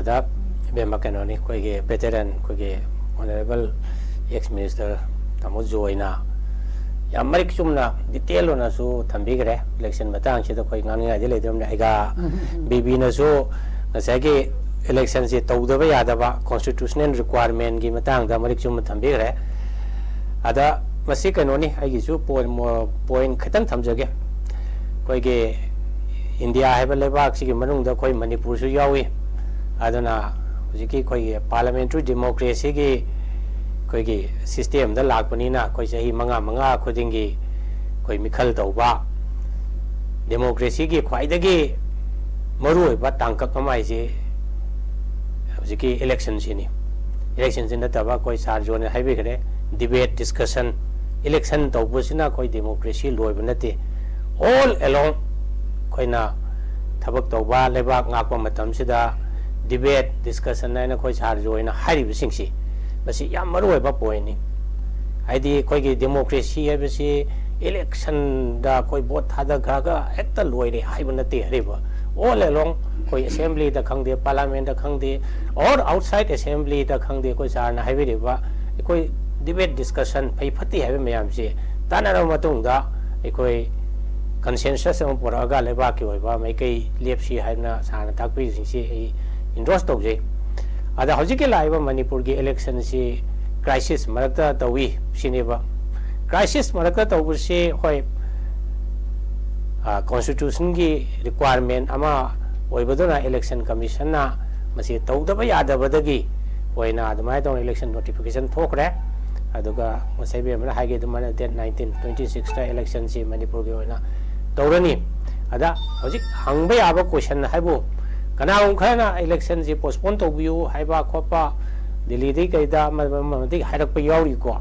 ahambada bema kanoni koige veteran koige honorable ex minister tamo joina yamarik chumna detail ona su thambigre election matang chida koi ngani ade leidram aiga bibi na su nasage election se tawdaba yadaba constitutional requirement gi matang da marik chum thambigre ada masi kanoni aigi su point khatang thamjage koige india haiba lebak sigi manung da koi manipur su yawi adana hujiki koi parliamentary democracy gi koi system da lakpani na koi sahi manga khudingi koi mikhal tawba democracy gi khwaidagi marui ba tangkak amai je hujiki election sini election sin taba koi sarjone haibe khare debate discussion election tawbusina koi democracy loiba nate all along koina thabak tawba lebak ngakpa matam sida debate discussion na koi sarjoina hari bisingsi basi yam maru ba point ni aidi koi gi democracy hai basi election da koi vote thada ga ekta loire haiba nate hariba all along koi assembly da khangde parliament da khangde or outside assembly da khangde koi sarna haibe ba koi debate discussion pai phati haibe mayam se tanara matung da koi consensus am poraga leba ki oiba mai kai lepsi haina sana takpi si endorse tawje ada hojike laiba manipur gi election si crisis marakta tawi sineba crisis marakta tawu se hoi constitution gi requirement ama oibadona election commission na masi tawdaba yadabadagi hoina admai tong election notification thokre aduga masaibe amna haige dumana date 19 26 ta election si manipur gi hoina tawrani ada hojik hangba yaba question haibu kana khana election si postpone tawbiu haiba khopa delhi dei kaida mamati hairak pa yauri ko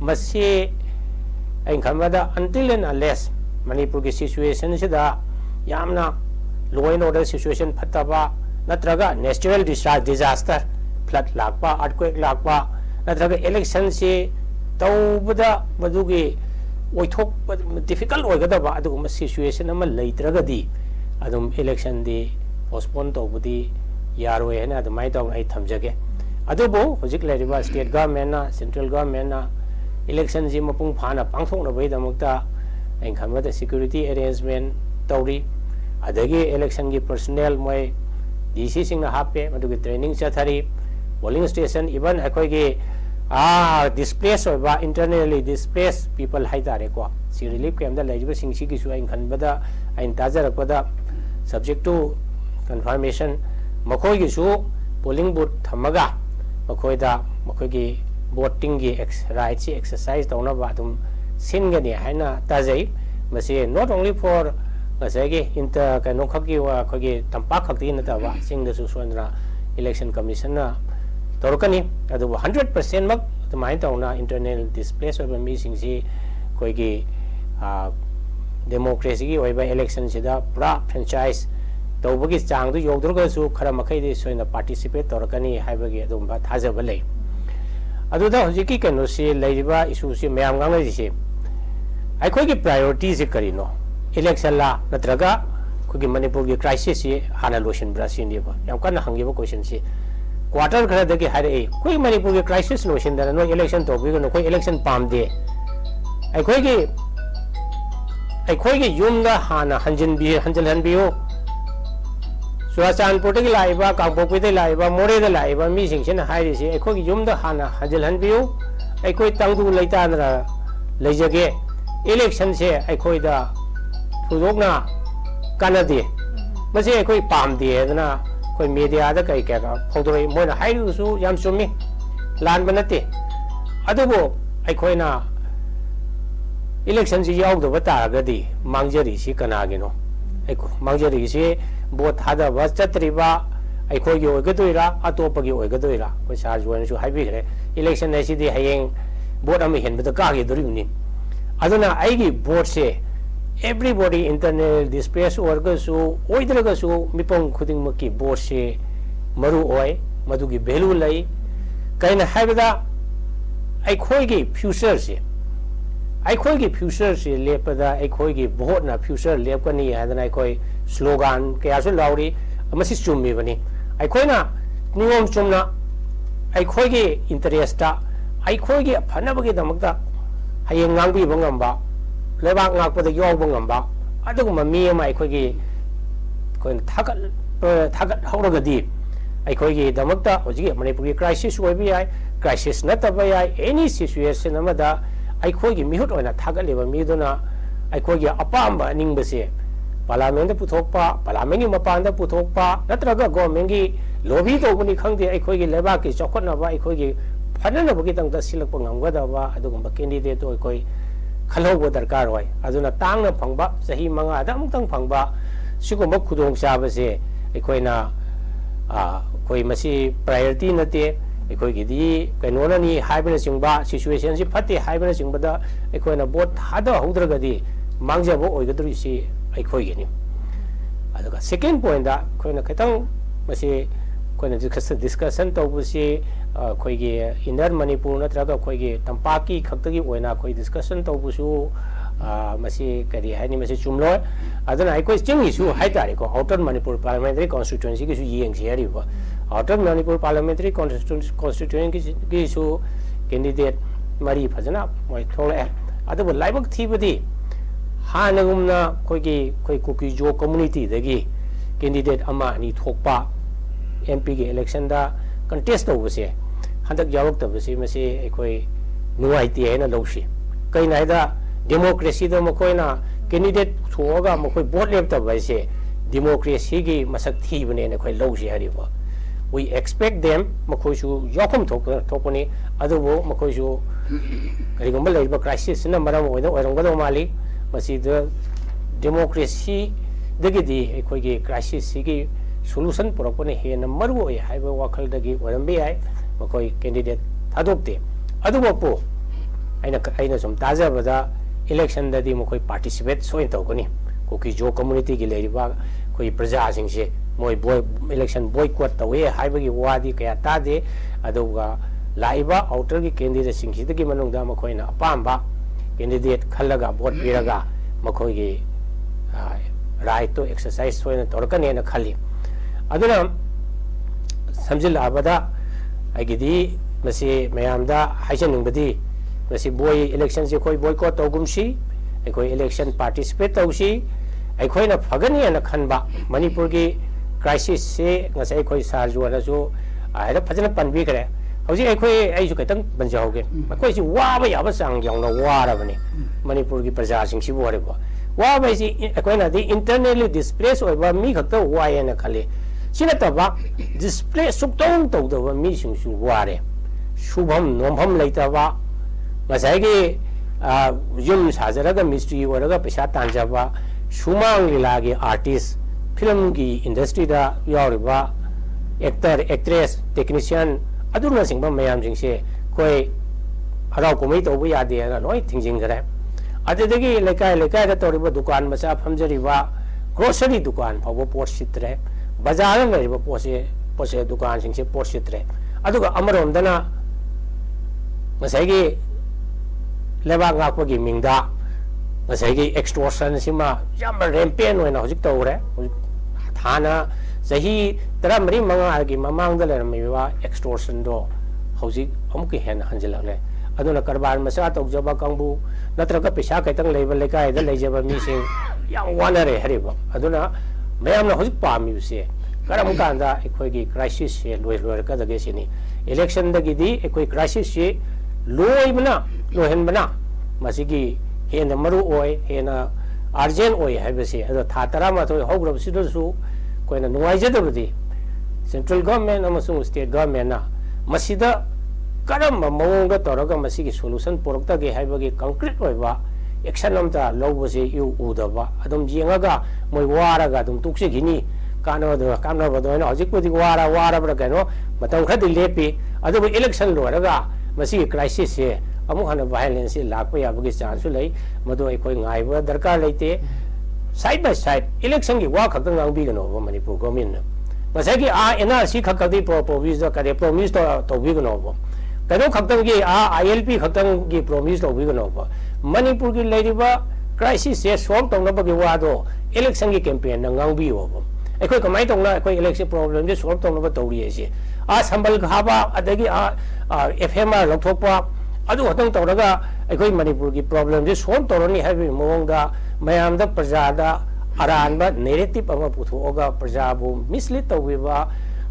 masi ain khamada until and unless manipur gi situation sida yamna law and order situation phataba natraga natural disaster flood lakpa earthquake lakpa natraga election si tawbada madugi oithok difficult oigadaba aduguma situation ama leitragadi adum election di postpone tawbudi yaroi hena adumai taw ai thamjage adubo hojik leriba state government na central government na election ji mapung phana pangthokna bai damakta ain khamada security arrangement tawri adagi election gi personnel moi dc sing na hape madugi training chathari polling station even akoi gi displaced oiba internally displaced people haidare ko si relief camp da lejiba singsi gi su ain khanbada ain tajarakpada subject to confirmation makoi gi su polling booth thamaga makoi da makoi gi voting gi rights exercise tawna ba dum singani haina tajai masi not only for masage inter kano khaki wa khogi tampa khakti na ta ba singda su sondra election commission na torkani adu 100% mak tumai tawna internal displace of me singsi koigi democracy gi oiba election sida pra franchise tawbagi chang du yogdurga su khara makai de soina participate torkani haibagi adum ba thajaba lei aduda hojiki kano si leiba issue si mayam ngang lei si ai khoigi priority si karino election la natraga khogi manipur gi crisis si hana lotion brasin diba yam kana hangiba question si quarter khara dagi hare koi manipur gi crisis lotion da no election to bi no koi election pam de ai khoigi yumda hana hanjal hanbiyo Suasan Portigi Laiba, Kampopiti Laiba, More the Laiba, missing Shin Hirisi, a cook yum the Hana, Hajalan View, a quit Tangu Laitandra, Lejage, election say, I quit the Sudogna, Canadi, but say a quick palm the Edna, quite media the Kaika, Pottery, Mona Hirusu, Yamsumi, Land Banati, Adobo, I quina elections yaw the Vatagadi, Manjari, Sikanagino, Manjari. Both had a was Chatriba, I call you a Gaduira, Atopagi or Gaduira, which has one to have election as the haying board a mihin with the Kagi Druni. Adona Igi board say everybody internal displace workers who Oidragasu, Mipong Kuding Maki board say Maru Oi, Madugi Belu Lay, Kaina Havida, I call you Pusers. I call you Pusers, Lepada, I call you Bohna, Puser, Lepani, and then I call slogan, Kayasu Lauri, a Massis Chumi. I call नियम Chumna अखोगी इंटरेस्टा अखोगी फनबगी दमकता हयें ngang bi ngamba lebak ngak pada yaw ngamba aduguma mi ma अखोगी कोई थागत हौरगदी अखोगी दमकता होजिगे Manipuri crisis ओइबि याय crisis नतबा याय any situation अमदा अखोगी मिहुत ओना थागलेबा मिदुना अखोगी अपाम निंगबसे parliament पुथोकपा parliament की मपान पुथोकपा नत्रगा government की lobby तौबनी खंगदे अखोगी लेबाक की चौखटनबा अखोगी फननबगी तंग सिलक ngमगदबा अदुगुंबा कैंडिडेट अखोई खलौबो दरकार होय अदुना तांगना फंगबा सही मंगा दा अमुक्तंग फंगबा सिगुंबा खुदोंग चाबसे अखोइना कोई मसी प्रायोरिटी नते अखोइगिदी कैनोनानी हाइबना सिंगबा सिचुएशन सि फते हाइबना सिंगबदा अखोइना बोट हादा हौद्रगदी मांगजबो ओइगदुरिसि अखोइगिनी अदुगा सेकेंड पॉइंट दा अखोइना खतंग मसी कोइना डिस्कशन तौबसी अखोइगी इनर मणिपुर नत्रगा अखोइगी तंपाकी खक्तगी ओइना अखोइ डिस्कशन तौबसु मसी करी हाइनी मसी चुमलो अदुना अखोइ चिंगिसु हाइतारेको आउटर मणिपुर पार्लियामेंट्री कॉन्स्टिट्यूएंसी किसु येंगसि हरिबो आउटर मणिपुर पार्लियामेंट्री कॉन्स्टिट्यूएंसी किसु कैंडिडेट मरी फजना मोय थोले अदुबो लाइबक थीबदी हानगुमना कोई कुकी जो कम्युनिटी दगी कैंडिडेट अमा नि थोकपा एमपी के इलेक्शन दा कंटेस्ट तौबसे हंदक यावक्तबसे मसे अखोई नुवाइते हैना लौसी कइनाइदा डेमोक्रेसी दा मखोइना कैंडिडेट थोगा मखोई वोट लेप्तबसे डेमोक्रेसी की मसक थीबने ने खोई लौसी हरिबो वी एक्सपेक्ट देम मखोइसु याखम थोकनी अदुबो मखोइसु करिगुंबा लेबा क्राइसिस न मरम ओइदा ओरंगदो माली मसीद डेमोक्रेसी दगिदी अखोइगी क्राइसिस की सोल्यूशन पुरपने हेन मरु ओइ हाइबा वाखलदगी ओरंबे याय मखोइ कैंडिडेट थादोक्ते अदुबो अइना सम ताजाबदा इलेक्शन ददी मखोइ पार्टिसिपेट सोइन तौगनी कुकी जो कम्युनिटी की लेरिबा कोई प्रजा सिंगसे मोय बॉय इलेक्शन बॉयकॉट तवे हाइबगी वादी कया तादे अदुगा लाइबा आउटर की कैंडिडेट सिंगसिदगी मनुंगदा मखोइना अपाम्बा कैंडिडेट खल्लगा वोट पिरगा मखोइगी राइट तो एक्सरसाइज सोइन तोरकनेना खल्ली अदुना समजिलाबदा अगिदी मसी मयामदा हाइजनिंगबदी मसी बॉय इलेक्शन से कोई बॉयकॉट तौगुमसी अखोई इलेक्शन पार्टिसिपेट तौसी अखोइना फगनियाना खनबा मणिपुर की क्राइसिस से ngase अखोई सारजुआनासु आइदा फजना पनबिखरे हौजी अखोई आइसु खतंग बनजाओगे अखोइसि वाबा याबा सांग यावना वाराबने मणिपुर की प्रजा सिंगसि बोरेबो वाबाइसि अखोइना दि इंटरनली डिस्प्लेस ओइबा मी खक्त वायेना खले सिनतबा डिस्प्ले सुक्तों तौदबा मी सिंगसु वारे शुभम नोमभम लैतबा ngसाइगी युम साजरगा मिस्ट्री ओरगा पैसा तांजाबा सुमांग लीलागी आर्टिस्ट फिल्म की इंडस्ट्री दा यावरिबा एक्टर एक्ट्रेस टेक्नीशियन अदुना सिंगबा मयाम सिंगसे कोई हराव कुमै तौबा यादे ना लोय थिंजिंगरे अदुदगी लेकाय लेकाय दा तौरिबा दुकान मचा फमजरिबा ग्रोसरी दुकान फावबा पोट सित्रे बाजार में लेरिबा पोसे दुकान सिंगसे पोट सित्रे अदुगा अमरोमदना ngसाइगी लेबा ngakpagi mingda ngसाइगी एक्सटोर्शन सिमा याम रेम्पेन ओइना हजिक तौरे थाना सही तरा मरी मंगा की ममांगदा लेरमिबा एक्सटोर्शन दो हजिक अमुक हेन हंजिलले अदुना करबार मसा तौजबा कांगबु नत्रका पैसा खैतंग लेबा लेकायदा लेजबा मिसिंग याम वानरे हरिबा अदुना मयामना हजिक पामिबसे करम कांदा एखोइगी क्राइसिस से लोयरकदगे सिनी इलेक्शन दगिदी एखोइ क्राइसिस से लोइबना लोहनबना मसिगी हेन मरु ओय हेन अर्जेंट ओय हाइबसे अदो था तरा माथोय हौग्रबसिदसु कोइना नुवाइजदबदी सेंट्रल गवर्नमेंट अमसुंग स्टेट गवर्नमेंट ना मसिदा करम मवंग तोरगा मसिगी सोल्यूशन पोरक्तगे हाइबगे कंक्रीट ओयबा एक्शन अमता लौबसे यु उदबा अदुम जेंगागा मोय वारागा अदुम तुक्सेगिनी कानबदोना हजिकपुदी वाराबरा कनो मतम खदि लेपि अदुबु इलेक्शन लोरगा मसिगी क्राइसिस से अमुक हन वायलेंस से लाप याबगी चांस लई मदो अखोई गाइबा दरकार लेते साइड बाय साइड इलेक्शन की वा खतंग गांगबिगनो मणिपुर गवर्नमेंट मसागी एनआरसी खकदी प्रोमिस करे प्रोमिस तौबिगनो कनो खतंग की आईएलपी खतंग की प्रोमिस तौबिगनो मणिपुर की लेरिबा क्राइसिस से सॉल्व तौनबगी वादो इलेक्शन की कैंपेन गांगबियो ꯑꯩꯈꯣꯏ ꯀꯃꯥꯏꯅ ꯇꯧꯅ ꯑꯩꯈꯣꯏ ꯏꯂꯦꯛꯁꯟ ꯄ꯭ꯔꯣꯕ꯭ꯂꯦꯝꯁꯦ ꯁꯣꯜꯕ ꯇꯧꯅꯕ ꯇꯧꯔꯤ ꯑꯁꯤ ꯁꯝꯕꯜ ꯈꯥꯕ ꯑꯗꯒꯤ FMR ꯂꯧꯊꯣꯛꯄ ꯑꯗꯨ ꯈꯛꯇꯪ ꯇꯧꯔꯒ ꯑꯩꯈꯣꯏ ꯃꯅꯤꯄꯨꯔꯒꯤ ꯄ꯭ꯔꯣꯕ꯭ꯂꯦꯝꯁꯦ ꯁꯣꯜꯕ ꯇꯧꯔꯅꯤ ꯍꯥꯏꯕꯒꯤ ꯃꯑꯣꯡꯗ ꯃꯌꯥꯝꯗ ꯄ꯭ꯔꯖꯥꯗ ꯑꯔꯥꯟꯕ ꯅꯦꯔꯦꯇꯤꯕ ꯑꯃ ꯄꯨꯊꯣꯛꯑꯒ ꯄ꯭ꯔꯖꯥꯕꯨ ꯃꯤꯁꯂꯤꯗ ꯇꯧꯕꯤꯕ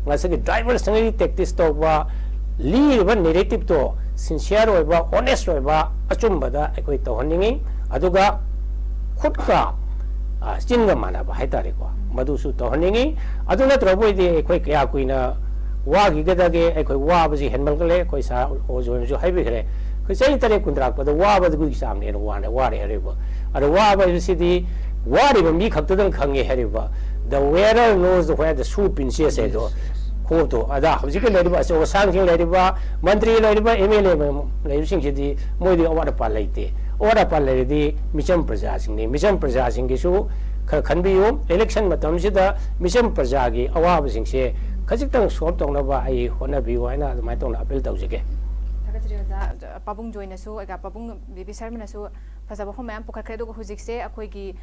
ꯉꯁꯤꯒꯤ ꯗ꯭ꯔꯥꯏꯚꯔꯁꯤꯡꯒꯤ ꯇꯦꯛꯇꯤꯁ ꯇꯧꯕ ꯂꯤꯔꯤꯕ ꯅꯦꯔꯦꯇꯤꯕꯇꯣ ꯁꯤꯟꯁꯤꯌꯔ ꯑꯣꯏꯕ ꯑꯣꯅꯦꯁ ꯑꯣꯏꯕ ꯑꯆꯨꯝꯕꯗ ꯑꯩꯈꯣꯏ ꯇꯧꯍꯟꯅꯤꯡꯉꯤ ꯑꯗꯨꯒ ꯈꯨꯠꯀ ꯆꯤꯟꯒ ꯃꯥꯟꯅꯕ ꯍꯥꯏꯇꯥꯔꯦꯀꯣ ꯃꯗꯨꯁꯨ ꯇꯧꯍꯟꯅꯤꯡꯉꯤ ꯑꯗꯨ ꯅꯠꯇ꯭ꯔꯕꯣꯏꯗꯤ ꯑꯩꯈꯣꯏ ꯀꯌꯥ ꯀꯨꯏꯅ ꯋꯥꯈꯤꯒꯗꯒꯦ ꯑꯩꯈꯣꯏ ꯋꯥꯕꯁꯤ ꯍꯦꯟꯃꯟꯒꯠꯂꯦ ꯑꯩꯈꯣꯏ ꯁꯥꯔ ꯑꯣꯖꯣꯏꯅꯁꯨ ꯍꯥꯏꯕꯤꯈ꯭ꯔꯦ ꯑꯩꯈꯣꯏ ꯆꯍꯤ 3 ꯀꯨꯟꯊ꯭ꯔꯥꯛꯄꯗ ꯋꯥꯕꯗꯨꯒꯤ ꯆꯥꯡꯅ ꯍꯦꯟꯅ ꯋꯥꯔꯦ ꯍꯥꯏꯔꯤꯕ ꯑꯗꯣ ꯋꯥꯕ ꯍꯥꯏꯕꯁꯤꯗꯤ ꯋꯥꯔꯤꯕ ꯃꯤ ꯈꯛꯇꯗꯪ ꯈꯪꯉꯦ ꯍꯥꯏꯔꯤꯕ the wearer knows where the shoe pinches ꯍꯥꯏꯗꯣ ꯈꯣꯠꯇꯣ ꯑꯗ ꯍꯧꯖꯤꯛꯀꯤ ꯂꯩꯔꯤꯕ ꯑꯆꯧ ꯑꯁꯥꯡꯁꯤꯡ ꯂꯩꯔꯤꯕ ꯃꯟꯇ꯭ꯔꯤ ꯂꯩꯔꯤꯕ MLA ꯂꯩꯔꯤꯕꯁꯤꯡꯁꯤꯗꯤ ꯃꯣꯏꯗꯤ ꯑꯋꯥꯠ ꯑꯄꯥ ꯂꯩꯇꯦ ꯑꯋꯥꯠ ꯑꯄꯥ ꯂꯩꯔꯗꯤ ꯃꯤꯆꯝ ꯄ꯭ꯔꯖꯥꯁꯤꯡꯅꯤ ꯃꯤꯆꯝ ꯄ꯭ꯔꯖꯥꯁꯤꯡꯒꯤꯁꯨ ꯈꯔ ꯈꯟꯕꯤꯌꯨ ꯏꯂꯦꯛꯁꯟ ꯃꯇꯝꯁꯤꯗ ꯃꯤꯆꯝ ꯄ꯭ꯔꯖꯥꯒꯤ ꯑꯋꯥꯕꯁꯤꯡꯁꯦ ꯈꯖꯤꯛꯇꯪ ꯁꯣꯜꯕ ꯇꯧꯅꯕ ꯑꯩ ꯍꯣꯠꯅꯕꯤꯌꯨ ꯍꯥꯏꯅ ꯑꯗꯨꯃꯥꯏꯅ ꯇꯧꯅ ꯑꯄꯤꯜ ꯇꯧꯖꯒꯦ ꯄꯥꯕꯨꯡ ꯖꯣꯏꯅꯁꯨ ꯄꯥꯕꯨꯡ ꯕꯤꯕꯤ ꯁꯔꯃꯅꯁꯨ ꯐꯖꯕ ꯋꯥꯐꯝ ꯃꯌꯥꯝ ꯄꯨꯈꯠꯈ꯭रे ꯑꯗꯨꯒ ꯍꯧꯖꯤꯛꯁꯦ ꯑꯩꯈꯣꯏꯒꯤ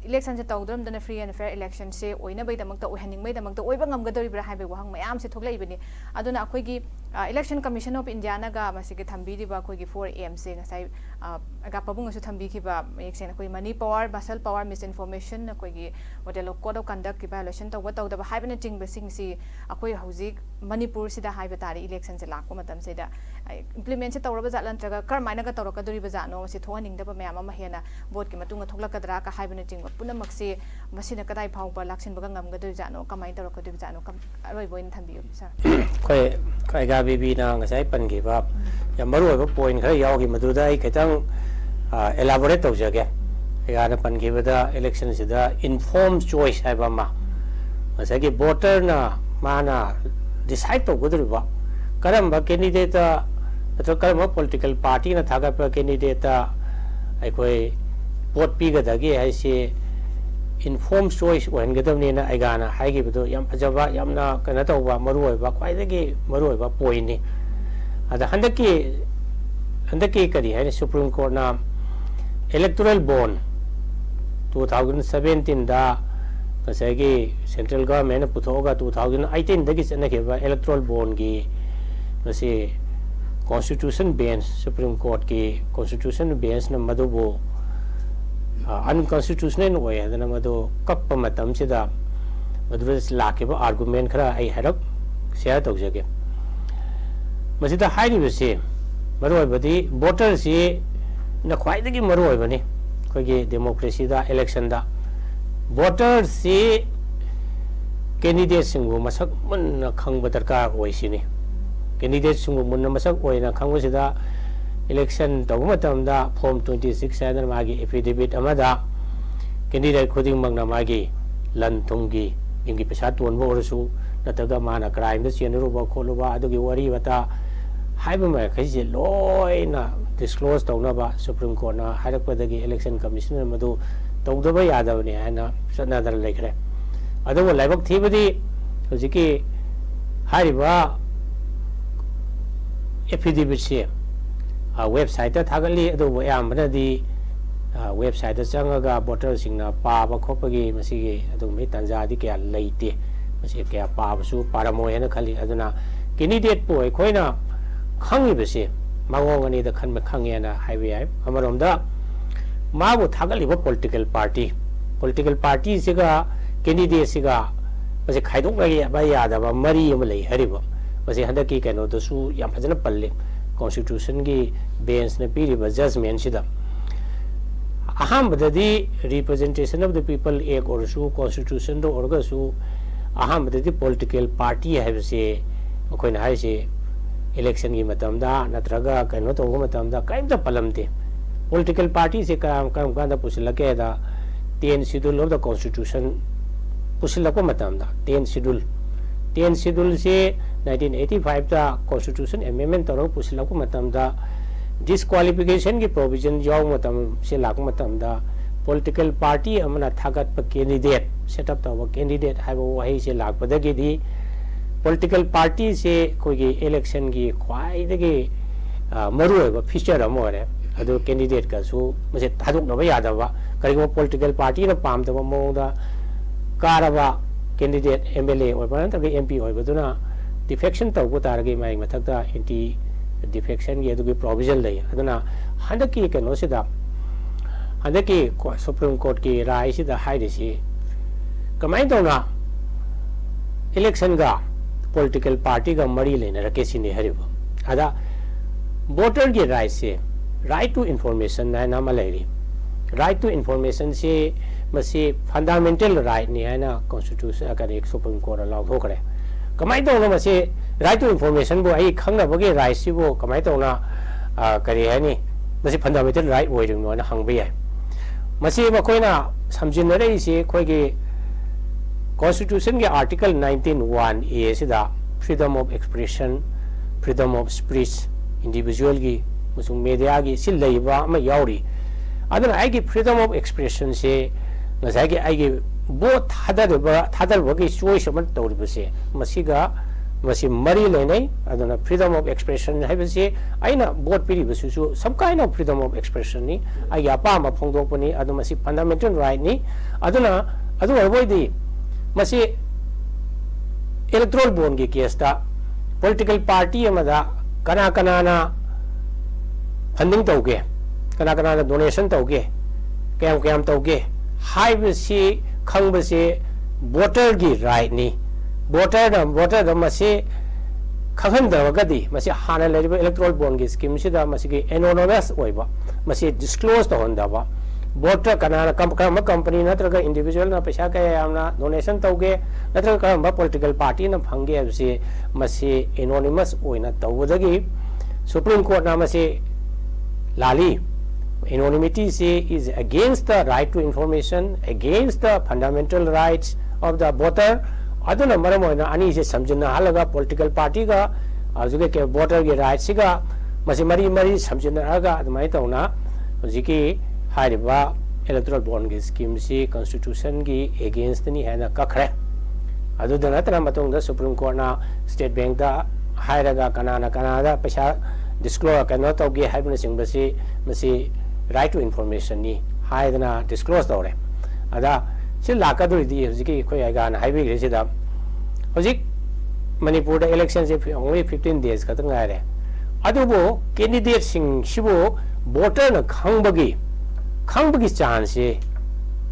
ꯏꯂꯦꯛꯁꯟꯁꯦ ꯇꯧꯗ꯭ꯔꯝꯗꯅ ꯐ꯭ꯔꯤ ꯑꯦꯟड ꯐꯦꯌꯔ ꯏꯂꯦꯛꯁꯟꯁꯦ ꯑꯣꯏꯅꯕꯒꯤꯗꯃꯛꯇ ꯑꯣꯏꯍꯟꯅꯤꯡꯕꯩꯗꯃꯛꯇ ꯑꯣꯏꯕ ꯉꯝꯒꯗꯧꯔꯤꯕ꯭ꯔꯥ ꯍꯥꯏꯕꯒꯤ ꯋꯥꯍꯪ ꯃꯌꯥꯝꯁꯦ ꯊꯣꯛꯂꯛꯏꯕꯅꯤ ꯑꯗꯨꯅ ꯑꯩꯈꯣꯏꯒꯤ ꯏꯂꯦꯛꯁꯟ ꯀꯃꯤꯁꯟ ꯑꯣꯐ ꯏꯟꯗꯤꯌꯥꯅꯒ ꯃꯁꯤꯒꯤ ꯊꯝꯕꯤꯔꯤꯕ ꯑꯩꯈꯣꯏꯒꯤ 4Mꯁꯦ ꯉꯁꯥꯏ ꯄꯥꯕꯨꯡꯅꯁꯨ ꯊꯝꯕꯤꯈꯤꯕ ꯃꯌꯦꯛ ꯁꯦꯡꯅ ꯑꯩꯈꯣꯏ ꯃꯅꯤ ꯄꯥꯋꯔ ꯃꯁꯜ ꯄꯥꯋꯔ ꯃꯤꯁꯏꯟꯐꯣꯔꯃꯦꯁꯟ ꯑꯩꯈꯣꯏꯒꯤ ꯃꯣꯗꯦꯜ ꯑꯣꯐ ꯀꯣꯗ ꯑꯣꯐ ꯀꯟꯗꯛꯀꯤ ꯚꯥꯏꯑꯣꯂꯦꯁꯟ ꯇꯧꯗꯕ ꯍꯥꯏꯕꯅꯆꯤꯡꯕꯁꯤꯡꯁꯤ ꯑꯩꯈꯣꯏ ꯍꯧꯖꯤꯛ ꯃꯅꯤꯄꯨꯔꯁꯤꯗ ꯍꯥꯏꯕ ꯇꯥꯔꯦ ꯏꯂꯦꯛꯁꯟꯁꯦ ꯂꯥꯛꯄ ꯃꯇꯝꯁꯤꯗ ꯏꯝꯄ꯭ꯂꯤꯃꯦꯟꯁꯦ ꯇꯧꯔꯕ ꯖꯥꯠꯂ ꯅꯠꯇ꯭ꯔꯒ ꯀꯔꯝꯃꯥꯏꯅꯒ ꯇꯧꯔꯛꯀꯗꯣꯔꯤꯕ ꯖꯥꯠꯅꯣ ꯃꯁꯤ ꯊꯣꯛꯍꯟꯅꯤꯡꯗꯕ ꯃꯌꯥꯝ ꯑꯃ ꯍꯦꯟꯅ ꯚꯣꯠꯀꯤ ꯃꯇꯨꯡꯗ ꯊꯣꯛꯂꯛꯀꯗ꯭ꯔꯥ ꯀ ꯍꯥꯏꯕꯅꯆꯤꯡꯕ ꯄꯨꯝꯅꯃꯛꯁꯤ ꯃꯁꯤꯅ ꯀꯗꯥꯏ ꯐꯥꯎꯕ ꯂꯥꯛꯁꯤꯟꯕꯒ ꯉꯝꯒꯗꯣꯔꯤ ꯖꯥꯠꯅꯣ ꯀꯃꯥꯏꯅ ꯇꯧꯔꯛꯀꯗꯣꯔꯤ ꯖꯥꯠꯅꯣ ꯑꯔꯣꯏꯕ ꯑꯣꯏꯅ ꯊꯝꯕꯤꯌꯨ ꯁꯥꯔ ꯑꯩꯈꯣꯏ ꯀꯥꯏꯒꯥ ꯕꯤꯕꯤꯅ ꯉꯁꯥꯏ ꯄꯟꯈꯤꯕ ꯌꯥꯝ ꯃꯔꯨꯑꯣꯏꯕ ꯄꯣꯏꯟ ꯈꯔ ꯌꯥꯎꯈꯤ ꯃꯗꯨꯗ ꯑꯩ ꯈꯤꯇꯪ elaborate ꯇꯧꯖꯒꯦ ꯑꯩꯒꯥꯅ ꯄꯟꯈꯤꯕꯗ ꯏꯂꯦꯛꯁꯟꯁꯤꯗ ꯏꯟꯐꯣꯔꯝ ꯆꯣꯏꯁ ꯍꯥꯏꯕ ꯑꯃ ꯉꯁꯥꯏꯒꯤ ꯚꯣꯇꯔꯅ ꯃꯥꯅ ꯗꯤꯁꯥꯏꯗ ꯇꯧꯒꯗꯧꯔꯤꯕ ꯀꯔꯝꯕ ꯀꯦꯟꯗꯤꯗꯦꯠꯇ ꯅꯠꯇ꯭ꯔꯒ ꯀꯔꯝꯕ ꯄꯣꯂꯤꯇꯤꯀꯦꯜ ꯄꯥꯔꯇꯤꯅ ꯊꯥꯒꯠꯄ ꯀꯦꯟꯗꯤꯗꯦꯠꯇ ꯑꯩꯈꯣꯏ ꯚꯣꯠ ꯄꯤꯒꯗꯒꯦ ꯍꯥꯏꯁꯤ informed choice ꯑꯣꯏꯍꯟꯒꯗꯕꯅꯤꯅ ꯑꯩꯒꯥꯅ ꯍꯥꯏꯈꯤꯕꯗꯣ ꯌꯥꯝ ꯐꯖꯕ ꯌꯥꯝꯅ ꯀꯩꯅꯣ ꯇꯧꯕ ꯃꯔꯨꯑꯣꯏꯕ ꯈ꯭ꯋꯥꯏꯗꯒꯤ ꯃꯔꯨꯑꯣꯏꯕ ꯄꯣꯏꯟꯅꯤ ꯑꯗ ꯍꯟꯗꯛꯀꯤ ꯀꯔꯤ ꯍꯥꯏꯅꯤ ꯁꯨꯄ꯭ꯔꯤꯝ ꯀꯣꯔꯠꯅ electoral bond 2017ꯗ ꯉꯁꯥꯏꯒꯤ ꯁꯦꯟꯇ꯭ꯔꯦꯜ ꯒꯚꯔꯟꯃꯦꯟꯠꯅ ꯄꯨꯊꯣꯛꯑꯒ 2018ꯗꯒꯤ ꯆꯠꯅꯈꯤꯕ electoral bondꯒꯤ ꯃꯁꯤ constitution bench supreme court ki constitution bench na madubu unconstitutional oy adana madu kakpa matam sida madu lakiba argument khara ai harap share tawjage masida hairi bese maru badi voter si na khwaidagi maru bani kogi democracy da election da voter si candidate singu masak mun khangba darkar oisini candidate sungu munna masak oina khangusida election tawmatamda form 26 hadan magi affidavit amada candidate khuding magna magi lan thungi ingi pesa tonbo orsu nataga mana crime da chenruba kholuba adugi wari bata haiba ma khaisi loina disclose tawnaba supreme court na harakpadagi election commissioner madu tawdaba yadabani hana sanadar lekre adugo laibak thibadi hojiki hariba affidavit se website ta thagali adu yamna di website ta changaga voter singna paaba khopagi masigi adu me tanja di kya leite masi kya paabasu paramo hena khali aduna candidate po khoina khangi bese mangongani da khanma khangena highway amaromda mabu thagali ba political party siga candidate siga masi khaidok lagi ba yada ba mari am lei hariba masi handaki kano dasu yam phajana palle constitution gi bench na piri ba judgment sida aham badadi representation of the people act or su constitution do orga su aham badadi political party have se koina hai se election gi matamda natraga kano to matamda kaimta palamte political party se kam kanda pusilake da 10 schedule of the constitution pusilako matamda 10 schedule se 1985 da constitution amendment taro pusilako matamda disqualification ki provision jaw matam se lak matamda political party amana thagat pa candidate set up tawa candidate haibo wahi se lak padagi di political party se kogi election gi khwai dagi maru ba feature amore adu candidate ka su mase thaduk na ba yada ba karigo political party na pam ta mo da karaba candidate MLA or MP or defection to go target my matata anti defection get to provision lay. Aduna Handaki can also that Handaki Supreme Court ki rise the high DC. Command on election ga political party ga Maril in a case in the Haribo. Ada voter get rise right to information and amalari. Right to information say must say fundamental right ni na constitution agar Supreme Court allow hokare. Kamai to na say right to information bo ai khang na bagi right si bo kamai to na kari hani must fundamental right wo jung no na hang bi ai. Masi ba koi na samjin na rai si koi ge constitution ke article 19(1)(a) si da freedom of expression, freedom of speech, individual ki musung media ki sil lai ba ma yauri. Adana ai ki freedom of expression se ngasai ki ai ki bo thadar ba ki choice man tori ba se masiga masi mari le nei adana freedom of expression hai ba se aina vote piri ba su some kind of freedom of expression ni ai ya pa ma phongdok pani adu masi fundamental right ni adana adu avoid di masi electoral bond ki case ta political party amada kana na funding tauge kana donation tauge kayam tauge high basi khang basi voter gi right ni voter da masi khahan da gadi masi hana le electoral bond gi scheme si da masi gi anonymous oiba masi disclose to honda ba voter kana company na traga individual na paisa kaya amna donation tauge na traga ba political party na phange absi masi anonymous oina tawdagi Supreme Court na masi lali anonymity is against the right to information, against the fundamental rights of the voter. Aduna maramoina ani se samjina halaga political party ga ajuge ke voter ge rights siga masi mari samjina aga admai tauna jiki hariba electoral bond ge scheme si constitution gi against ni hana kakhre adu dana tana matong da Supreme Court na State Bank da hairaga kana da paisa disclose cannot tauge haibna singbasi masi right to information ni haidana disclose tawre ada sil lakaduri di hojiki khoi aga na haibi gre sida hojik Manipur da election se only 15 days ka tang aire adubo candidate sing sibo voter na khangbagi chance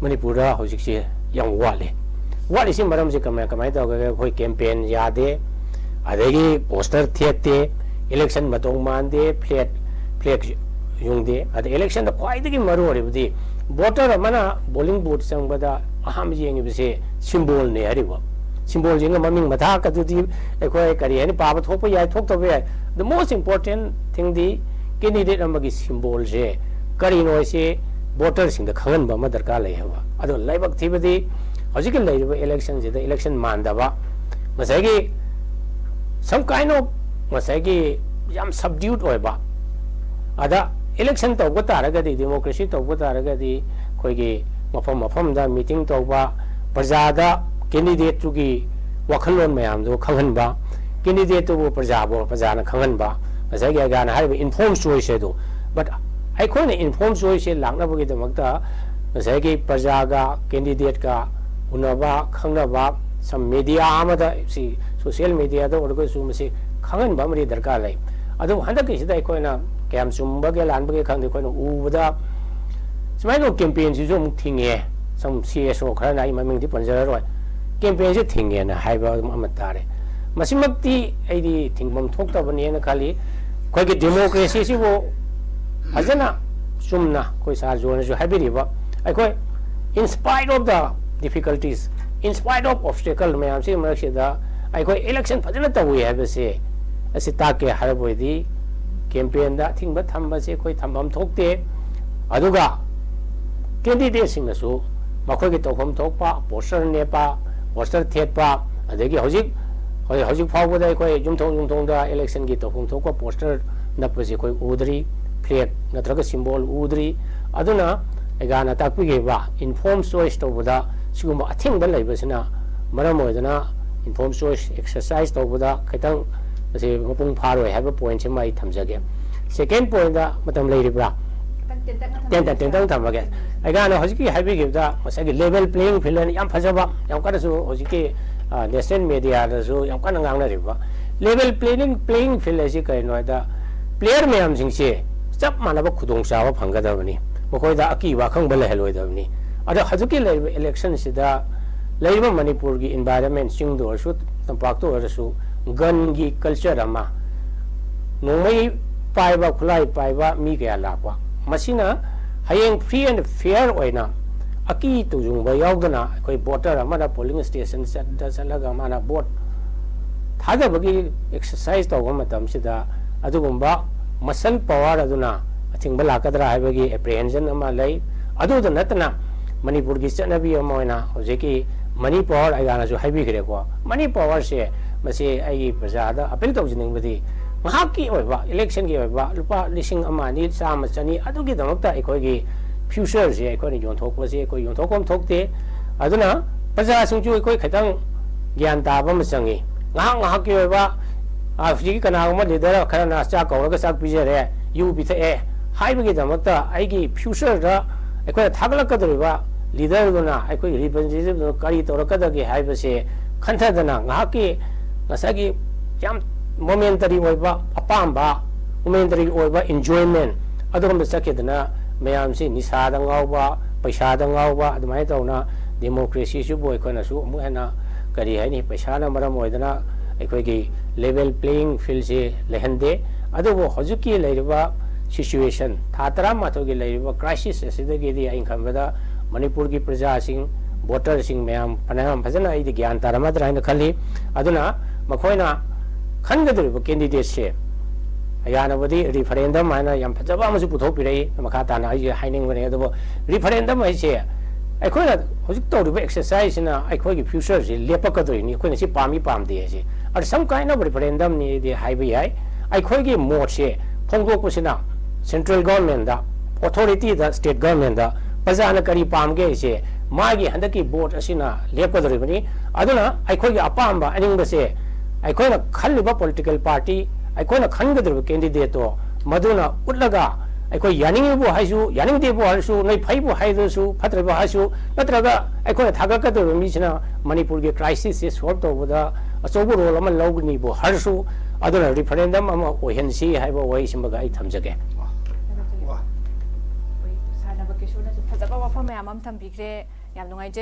Manipur da hojik se yang wale si maram se kamai tawge khoi campaign yade adegi poster thiate election matong mande plate yung de at election da kwai de maru ori budi voter mana polling booth sang bada aham jeng bise symbol ne ari ba symbol jeng maming matha ka du di ekoi kari ani pa ba thok pa yai thok to be the most important thing the candidate amagi symbol je kari no se voter sing da khangan ba ma darka lai ha ado laibak thibadi hojik lai ba election je the election manda ba masagi some kind of masagi yam subdued oi ba ada election to go taragadi democracy to go taragadi khoigi mafam da meeting to ba praja da candidate tu gi wakhalon mayam do khanghan ba candidate to praja na khanghan ba masagi ga na hariba inform choice do but ai khoi na inform choice langna ba gi damakta masagi praja ga candidate ka unaba khangna ba some media amada si social media da orgo su masi khanghan ba mari darka lai adu handa ki sida khoi na Cam Sumba Galan Bugakang the Kono Uda Smile campaigns is some CSO Karana Maming Dipanzero campaigns thing and a high Mamatare. Masimati Adi Tingmum talked of an Kali, quite democracy, Azana Sumna, Koisa Jones, Habiba. I quite in spite of the difficulties, in spite of obstacles, may I say Mershida, I quite election Padilata we have a say as a take Harabodi. Campaign da thing ba thamba se koi thambam thokte aduga candidate sing su makhoi ki tokhom thokpa poster ne pa poster thet pa adegi hojik phawba da koi jumthong da election ki tokhom thokpa poster na pa se koi udri flag natraga symbol udri aduna egana takpi ge ba inform choice to buda siguma athing da laibasina maram oidana inform choice exercise to buda kaitang Mapung Paro have a point in my Tamjagam. Second point, Matam Lady Bra. ꯇꯦꯟꯇꯪ ꯊꯝꯃꯒꯦ ꯑꯩꯒꯥꯅ ꯍꯧꯖꯤꯛꯀꯤ ꯍꯥꯏꯕꯤꯈꯤꯕꯗ ꯉꯁꯥꯏꯒꯤ level playing feel ꯌꯥꯝ ꯐꯖꯕ ꯌꯥꯝ ꯀꯟꯅꯁꯨ ꯍꯧꯖꯤꯛꯀꯤ national ꯃꯦꯗꯤꯌꯥꯗꯁꯨ ꯌꯥꯝ ꯀꯟꯅ ꯉꯥꯡꯅꯔꯤꯕ level playing feel ꯑꯁꯤ ꯀꯔꯤꯅꯣ ꯍꯥꯏꯗ ꯄ꯭ꯂꯦꯌꯔ ꯃꯌꯥꯝꯁꯤꯡꯁꯦ ꯆꯞ ꯃꯥꯟꯅꯕ ꯈꯨꯗꯣꯡꯆꯥꯕ ꯐꯪꯒꯗꯕꯅꯤ ꯃꯈꯣꯏꯗ ꯑꯀꯤꯕ ꯑꯈꯪꯕ ꯂꯩꯍꯜꯂꯣꯏꯗꯕꯅꯤ ꯑꯗꯣ ꯍꯧꯖꯤꯛꯀꯤ ꯂꯩꯔꯤꯕ ꯏꯂꯦꯛꯁꯟꯁꯤꯗ ꯂꯩꯔꯤꯕ ꯃꯅꯤꯄꯨꯔꯒꯤ ꯏꯟꯚꯥꯏꯔꯟꯃꯦꯟ ꯆꯤꯡꯗ ꯑꯣꯏꯔꯁꯨ ꯇꯝꯄꯥꯛꯇ ꯑꯣꯏꯔꯁꯨ ꯒꯟꯒꯤ ꯀꯜꯆꯔ ꯑꯃ ꯅꯣꯡꯃꯩ ꯄꯥꯏꯕ ꯈꯨꯠꯂꯥꯏ ꯄꯥꯏꯕ ꯃꯤ ꯀꯌꯥ ꯂꯥꯛꯄ ꯃꯁꯤꯅ ꯍꯌꯦꯡ ꯐ꯭ꯔꯤ ꯑꯦꯟड ꯐꯤꯌꯔ ꯑꯣꯏꯅ ꯑꯀꯤ ꯇꯨꯖꯨꯡꯕ ꯌꯥꯎꯗꯅ ꯑꯩꯈꯣꯏ ꯚꯣꯇꯔ ꯑꯃꯅ ꯄꯣꯂꯤꯡ ꯁ꯭ꯇꯦꯁꯟꯗ ꯆꯠꯂꯒ ꯃꯥꯅ ꯚꯣꯠ ꯊꯥꯗꯕꯒꯤ ꯑꯦꯛꯁꯔꯁꯥꯏꯁ ꯇꯧꯕ ꯃꯇꯝꯁꯤꯗ ꯑꯗꯨꯒꯨꯝꯕ ꯃꯁꯜ ꯄꯋꯥꯔ ꯑꯗꯨꯅ ꯑꯊꯤꯡꯕ ꯂꯥꯛꯀꯗ꯭ꯔꯥ ꯍꯥꯏꯕꯒꯤ ꯑꯦꯄ꯭ꯔꯤꯍꯦꯟꯖꯟ ꯑꯃ ꯂꯩ ꯑꯗꯨꯗ ꯅꯠꯇꯅ ꯃꯅꯤꯄꯨꯔꯒꯤ ꯆꯠꯅꯕꯤ ꯑꯃ ꯑꯣꯏꯅ ꯍꯧꯖꯤꯛꯀꯤ ꯃꯅꯤ ꯄꯋꯥꯔ ꯑꯩꯒꯥꯅꯁꯨ ꯍꯥꯏꯕꯤꯈ꯭ꯔꯦꯀꯣ ꯃꯅꯤ ꯄꯋꯥꯔꯁꯦ ꯃꯁꯤ ꯑꯩꯒꯤ ꯄ꯭ꯔꯖꯥꯗ ꯑꯄꯤꯜ ꯇꯧꯖꯅꯤꯡꯕꯗꯤ ꯉꯥꯏꯍꯥꯛꯀꯤ ꯑꯣꯏꯕ ꯏꯂꯦꯛꯁꯟꯒꯤ ꯑꯣꯏꯕ ꯂꯨꯄꯥ 1,000, 2,000, 100, 200 ꯑꯗꯨꯒꯤꯗꯃꯛꯇ ꯑꯩꯈꯣꯏꯒꯤ ꯐ꯭ꯌꯨꯆꯔꯁꯦ ꯑꯩꯈꯣꯏꯅ ꯌꯣꯟꯊꯣꯛꯄꯁꯦ ꯑꯩꯈꯣꯏ ꯌꯣꯟꯊꯣꯛꯐꯝ ꯊꯣꯛꯇꯦ ꯑꯗꯨꯅ ꯄ꯭ꯔꯖꯥꯁꯤꯡꯁꯨ ꯑꯩꯈꯣꯏ ꯈꯤꯇꯪ ꯒ꯭ꯌꯥꯟ ꯇꯥꯕ ꯑꯃ ꯆꯪꯉꯤ ꯉꯥꯏꯍꯥꯛꯀꯤ ꯑꯣꯏꯕ ꯍꯧꯖꯤꯛꯀꯤ ꯀꯅꯥꯒꯨꯝꯕ ꯂꯤꯗꯔ ꯈꯔꯅ ꯆꯥꯛ ꯀꯧꯔꯒ ꯆꯥꯛ ꯄꯤꯖꯔꯦ ꯌꯨ ꯄꯤꯊꯛꯑꯦ ꯍꯥꯏꯕꯒꯤꯗꯃꯛꯇ ꯑꯩꯒꯤ ꯐ꯭ꯌꯨꯆꯔꯗ ꯑꯩꯈꯣꯏꯅ ꯊꯥꯒꯠꯂꯛꯀꯗꯧꯔꯤꯕ ꯂꯤꯗꯔꯗꯨꯅ ꯑꯩꯈꯣꯏꯒꯤ ꯔꯤꯄ꯭ꯔꯖꯦꯟꯇꯦꯇꯤꯚꯗꯨꯅ ꯀꯔꯤ ꯇꯧꯔꯛꯀꯗꯒꯦ ꯍꯥꯏꯕꯁꯦ ꯈꯟꯊꯗꯅ ꯉꯥꯏꯍꯥꯛꯀꯤ ꯉꯁꯥꯏꯒꯤ ꯌꯥꯝ ꯃꯣꯃꯦꯟꯇꯔꯤ ꯑꯣꯏꯕ ꯑꯄꯥꯝꯕ ꯃꯣꯃꯦꯟꯇꯔꯤ ꯑꯣꯏꯕ ꯏꯟꯖꯣꯏꯃꯦꯟ ꯑꯗꯨꯒꯨꯝꯕ ꯆꯠꯈꯤꯗꯅ ꯃꯌꯥꯝꯁꯤ ꯅꯤꯁꯥꯗ ꯉꯥꯎꯕ ꯄꯩꯁꯥꯗ ꯉꯥꯎꯕ ꯑꯗꯨꯃꯥꯏꯅ ꯇꯧꯅ ꯗꯦꯃꯣꯀ꯭ꯔꯦꯁꯤꯁꯤꯕꯨ ꯑꯩꯈꯣꯏꯅꯁꯨ ꯑꯃꯨꯛ ꯍꯦꯟꯅ ꯀꯔꯤ ꯍꯥꯏꯅꯤ ꯄꯩꯁꯥꯅ ꯃꯔꯝ ꯑꯣꯏꯗꯅ ꯑꯩꯈꯣꯏꯒꯤ ꯂꯦꯚꯦꯜ ꯄ꯭ꯂꯦꯌꯤꯡ ꯐꯤꯜꯁꯤ ꯂꯩꯍꯟꯗꯦ ꯑꯗꯨꯕꯨ ꯍꯧꯖꯤꯛꯀꯤ ꯂꯩꯔꯤꯕ ꯁꯤꯆꯨꯋꯦꯁꯟ ꯊꯥ 12ꯒꯤ ꯂꯩꯔꯤꯕ ꯀ꯭ꯔꯥꯏꯁꯤꯁ ꯑꯁꯤꯗꯒꯤꯗꯤ ꯑꯩꯅ ꯈꯟꯕꯗ ꯃꯅꯤꯄꯨꯔꯒꯤ ꯄ꯭ꯔꯖꯥꯁꯤꯡ ꯚꯣꯇꯔꯁꯤꯡ ꯃꯌꯥꯝ ꯐꯅꯌꯥꯝ ꯐꯖꯅ ꯑꯩꯗꯤ ꯒ꯭ꯌꯥꯟ ꯇꯥꯔꯝꯃꯗ꯭ꯔꯥ ꯍꯥꯏꯅ ꯈꯜꯂꯤ ꯑꯗꯨꯅ ꯃꯈꯣꯏꯅ ꯈꯟꯒꯗꯧꯔꯤꯕ ꯀꯦꯟꯗꯤꯗꯦꯠꯁꯦ ꯌꯥꯅꯕꯗꯤ ꯔꯤꯐꯔꯦꯟꯗꯝ ꯍꯥꯏꯅ ꯌꯥꯝ ꯐꯖꯕ ꯑꯃꯁꯨ ꯄꯨꯊꯣꯛꯄꯤꯔꯛꯏ ꯃꯈꯥ ꯇꯥꯅ ꯑꯩꯁꯦ ꯍꯥꯏꯅꯤꯡꯕꯅꯤ ꯑꯗꯨꯕꯨ ꯔꯤꯐꯔꯦꯟꯗꯝ ꯍꯥꯏꯁꯦ ꯑꯩꯈꯣꯏꯅ ꯍꯧꯖꯤꯛ ꯇꯧꯔꯤꯕ ꯑꯦꯛꯁꯔꯁꯥꯏꯖꯁꯤꯅ ꯑꯩꯈꯣꯏꯒꯤ ꯐ꯭ꯌꯨꯆꯔꯁꯤ ꯂꯦꯞꯄꯛꯀꯗꯣꯏꯅꯤ ꯑꯩꯈꯣꯏꯅ ꯁꯤ ꯄꯥꯝꯃꯤ ꯄꯥꯝꯗꯦ ꯍꯥꯏꯁꯦ ꯑꯗ ꯁꯝ ꯀꯥꯏꯟ ꯑꯣꯐ ꯔꯤꯐꯔꯦꯟꯗꯝꯅꯤꯗꯤ ꯍꯥꯏꯕ ꯌꯥꯏ ꯑꯩꯈꯣꯏꯒꯤ ꯃꯣꯠꯁꯦ ꯐꯣꯡꯗꯣꯛꯄꯁꯤꯅ ꯁꯦꯟꯇ꯭ꯔꯦꯜ ꯒꯣꯔꯃꯦꯟꯗ ꯑꯣꯊꯣꯔꯤꯇꯤꯗ ꯁ꯭ꯇꯦꯠ ꯒꯣꯔꯃꯦꯟꯗ प्रजाना करी पामगे से मागी हंदकी बोट असिना लेपदरिबनी अदुना अखोगी अपाम अनिंगबसे अखोना खल्लिबा पॉलिटिकल पार्टी अखोना खनगदरिबा कैंडिडेट तो मदुना उट्लगा अखोई यानिंगबु हाइसु यानिंगदेबु हाइसु नै फैबु हाइदसु फत्रबु हाइसु नत्रगा अखोना थागकदरिबा मिसिना मणिपुर के क्राइसिस से सॉल्व तौबदा अचौबु रोल अमा लौगनिबु हरसु अदुना रिफरेंडम अमा ओहेनसी हाइबा वैसिमगा आई थमजगे फजबा वफम मैम थम्बीग्रे याम नुंगाइजे